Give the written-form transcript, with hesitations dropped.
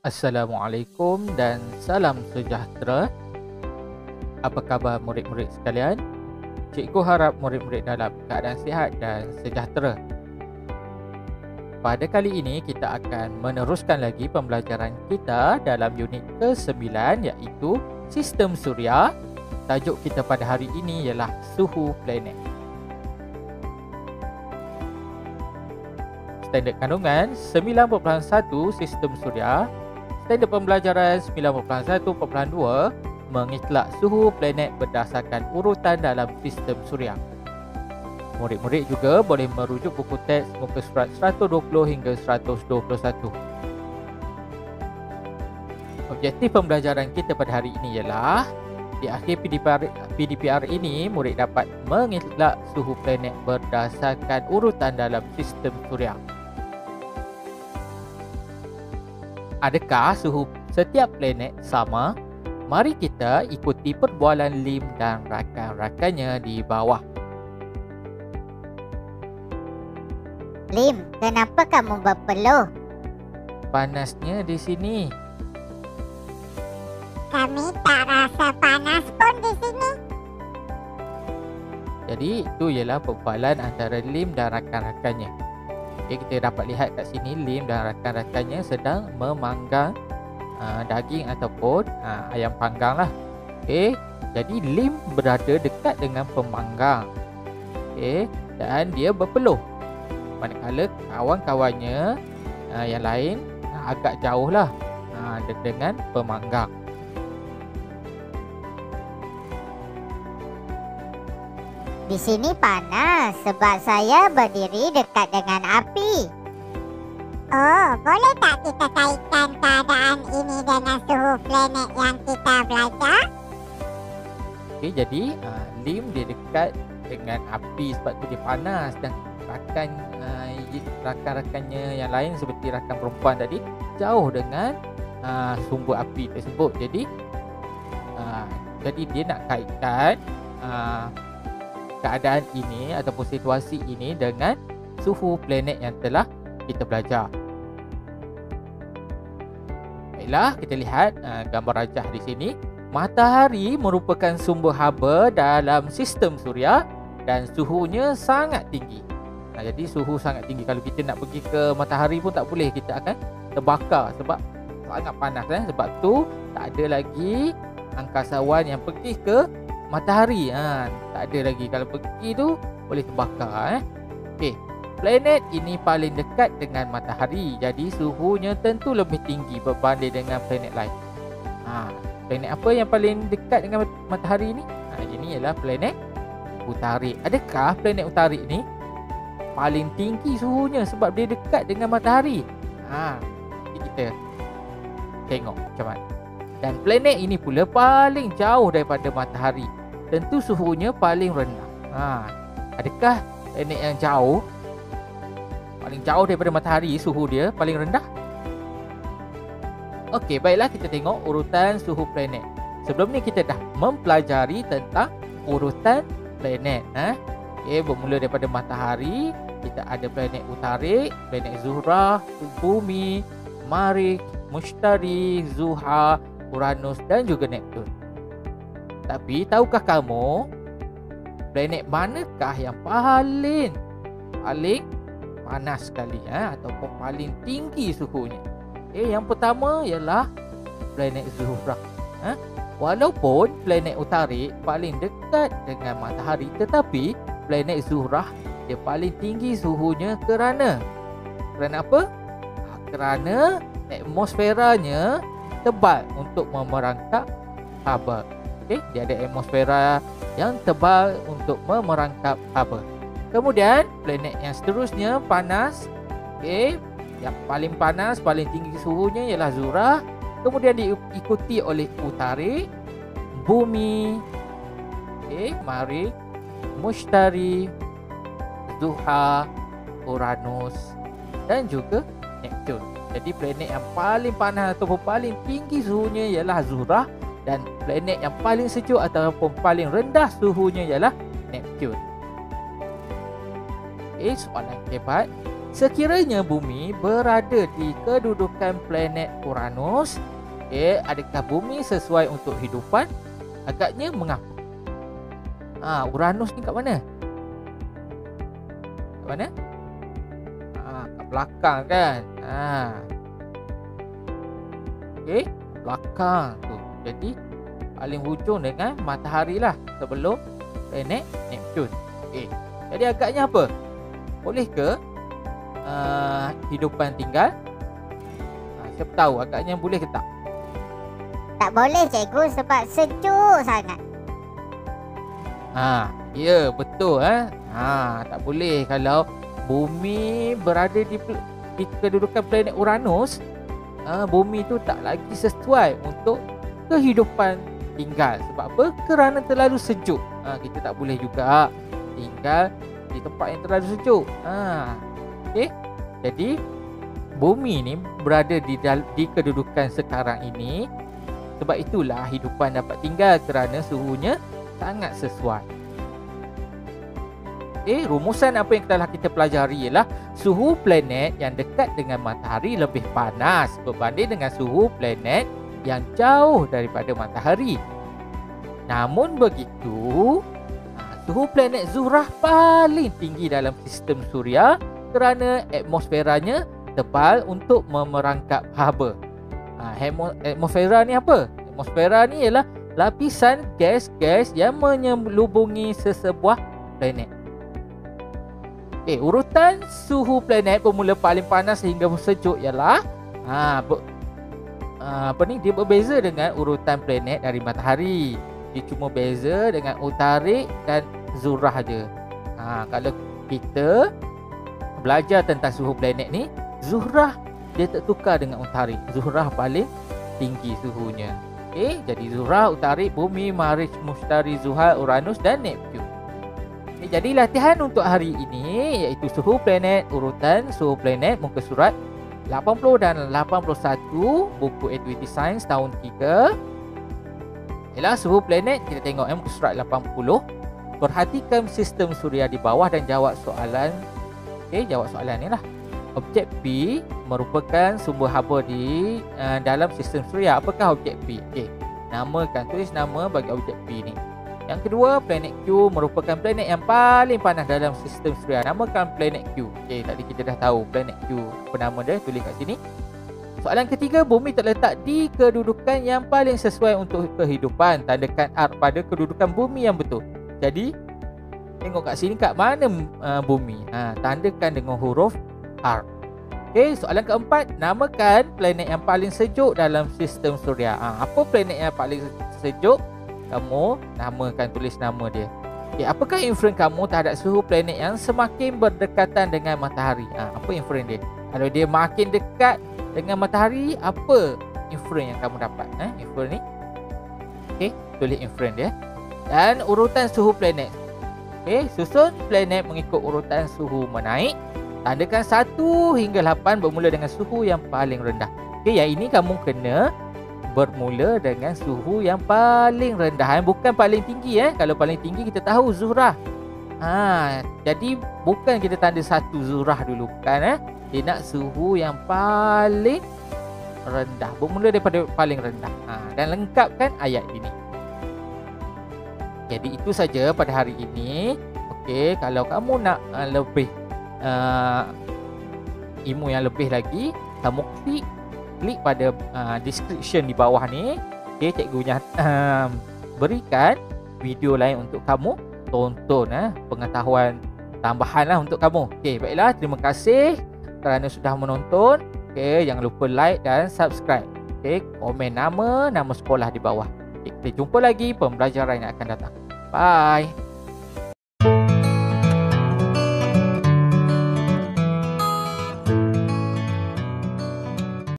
Assalamualaikum dan salam sejahtera. Apa khabar murid-murid sekalian? Cikgu harap murid-murid dalam keadaan sihat dan sejahtera. Pada kali ini kita akan meneruskan lagi pembelajaran kita dalam unit ke-9 iaitu Sistem Suria. Tajuk kita pada hari ini ialah Suhu Planet. Standard kandungan 9.1 Sistem Suria. Standard pembelajaran 9.1.2 mengitlak suhu planet berdasarkan urutan dalam sistem suria. Murid-murid juga boleh merujuk buku teks muka surat 120 hingga 121. Objektif pembelajaran kita pada hari ini ialah di akhir PDPR ini murid dapat mengitlak suhu planet berdasarkan urutan dalam sistem suria. Adakah suhu setiap planet sama? Mari kita ikuti perbualan Lim dan rakan-rakannya di bawah. Lim, kenapa kamu berpeluh? Panasnya di sini. Kami tak rasa panas pun di sini. Jadi itu ialah perbualan antara Lim dan rakan-rakannya. Okay, kita dapat lihat kat sini Lim dan rakan-rakannya sedang memanggang daging ataupun ayam panggang lah. Okay, jadi Lim berada dekat dengan pemanggang. Okay, dan dia berpeluh. Manakala kawan-kawannya yang lain agak jauh lah dengan pemanggang. Di sini panas sebab saya berdiri dekat dengan api. Oh, boleh tak kita kaitkan keadaan ini dengan suhu planet yang kita belajar? Okay, jadi Lim dia dekat dengan api sebab tu dia panas, dan rakan-rakannya yang lain seperti rakan perempuan tadi jauh dengan sumber api tersebut. Jadi dia nak kaitkan keadaan ini ataupun situasi ini dengan suhu planet yang telah kita belajar. Baiklah, kita lihat gambar rajah di sini. Matahari merupakan sumber haba dalam sistem suria dan suhunya sangat tinggi. Jadi suhu sangat tinggi. Kalau kita nak pergi ke matahari pun tak boleh, kita akan terbakar sebab sangat panas. Sebab tu tak ada lagi angkasawan yang pergi ke matahari. Tak ada lagi. Kalau pergi tu boleh terbakar. Okey, planet ini paling dekat dengan matahari, jadi suhunya tentu lebih tinggi berbanding dengan planet lain. Planet apa yang paling dekat dengan matahari ni? Ini ialah planet Utarik. Adakah planet Utarik ni paling tinggi suhunya sebab dia dekat dengan matahari? Kita tengok macam mana. Dan planet ini pula paling jauh daripada matahari, tentu suhunya paling rendah. Adakah planet yang paling jauh daripada matahari suhu dia paling rendah? Okey, baiklah, kita tengok urutan suhu planet. Sebelum ni kita dah mempelajari tentang urutan planet. Okey, bermula daripada matahari, kita ada planet Utarik, planet Zuhrah, Bumi, Marikh, Mushtari, Zuhal, Uranus dan juga Neptun. Tapi tahukah kamu planet manakah yang paling panas sekali ataupun paling tinggi suhunya? Yang pertama ialah planet Zuhrah. Walaupun planet Utarik paling dekat dengan matahari, tetapi planet Zuhrah dia paling tinggi suhunya kerana apa? Kerana atmosferanya tebal untuk memerangkap haba. Dia ada atmosfera yang tebal untuk memerangkap haba. Kemudian planet yang seterusnya panas. Yang paling panas, paling tinggi suhunya ialah Zuhrah. Kemudian diikuti oleh Utarik, Bumi, Marikh, Mushtari, Zuhal, Uranus dan juga Neptun. Jadi planet yang paling panas ataupun paling tinggi suhunya ialah Zuhrah, dan planet yang paling sejuk ataupun paling rendah suhunya ialah Neptun. Soalan keempat, sekiranya bumi berada di kedudukan planet Uranus, adakah bumi sesuai untuk hidupan? Agaknya mengapa? Uranus ni kat mana? Kat mana? Kat belakang kan? Okey, belakang tu. Jadi paling hujung dengan matahari lah sebelum planet Neptun. Jadi agaknya apa? Boleh ke hidupan tinggal? Siapa tahu agaknya boleh ke tak? Tak boleh cikgu sebab sejuk sangat. Ya betul tak boleh kalau bumi berada di kedudukan planet Uranus. Bumi tu tak lagi sesuai untuk kehidupan tinggal. Sebab apa? Kerana terlalu sejuk. Kita tak boleh juga tinggal di tempat yang terlalu sejuk. Okey. Jadi bumi ni berada di kedudukan sekarang ini. Sebab itulah hidupan dapat tinggal kerana suhunya sangat sesuai. Rumusan apa yang telah kita pelajari ialah suhu planet yang dekat dengan matahari lebih panas berbanding dengan suhu planet yang jauh daripada matahari. Namun begitu, suhu planet Zuhrah paling tinggi dalam sistem suria kerana atmosferanya tebal untuk memerangkap haba. Atmosfera ni apa? Atmosfera ni ialah lapisan gas-gas yang menyelubungi sesebuah planet. Urutan suhu planet bermula paling panas hingga sejuk ialah dia berbeza dengan urutan planet dari matahari. Dia cuma beza dengan Utarik dan Zuhrah je. Kalau kita belajar tentang suhu planet ni, Zuhrah dia tertukar dengan Utarik. Zuhrah paling tinggi suhunya. Jadi Zuhrah, Utarik, Bumi, Marikh, Mushtari, Zuhal, Uranus dan Neptun. Jadi latihan untuk hari ini iaitu suhu planet, urutan suhu planet muka surat 80 dan 81 buku Aktiviti Sains tahun 3. Ialah suhu planet, kita tengok muka surat 80. Perhatikan sistem suria di bawah dan jawab soalan. Jawab soalan ni lah. Objek P merupakan sumber haba di dalam sistem suria. Apakah objek P? Namakan, tulis nama bagi objek P ni. Yang kedua, planet Q merupakan planet yang paling panas dalam sistem suria. Namakan planet Q. Tadi kita dah tahu planet Q. Penama dia tulis kat sini. Soalan ketiga, bumi terletak di kedudukan yang paling sesuai untuk kehidupan. Tandakan R pada kedudukan bumi yang betul. Jadi, tengok kat sini kat mana bumi. Tandakan dengan huruf R. Soalan keempat, namakan planet yang paling sejuk dalam sistem suria. Apa planet yang paling sejuk? Kamu namakan, tulis nama dia. Apakah inferen kamu terhadap suhu planet yang semakin berdekatan dengan matahari? Apa inferen dia? Kalau dia makin dekat dengan matahari, apa inferen yang kamu dapat? Inferen ni. Tulis inferen dia. Dan urutan suhu planet. Susun planet mengikut urutan suhu menaik. Tandakan 1 hingga 8 bermula dengan suhu yang paling rendah. Yang ini kamu kena bermula dengan suhu yang paling rendah, bukan paling tinggi. Kalau paling tinggi kita tahu Zuhrah. Jadi bukan kita tanda 1 Zuhrah dulu, bukan. Dia nak suhu yang paling rendah, bermula daripada paling rendah. Dan lengkapkan ayat ini. Jadi itu saja pada hari ini. Kalau kamu nak lebih ilmu yang lebih lagi, kamu klik pada description di bawah ni. Cikgunya berikan video lain untuk kamu tonton. Pengetahuan tambahan lah untuk kamu. Baiklah, terima kasih kerana sudah menonton. Jangan lupa like dan subscribe. Komen nama sekolah di bawah. Kita jumpa lagi pembelajaran yang akan datang. Bye.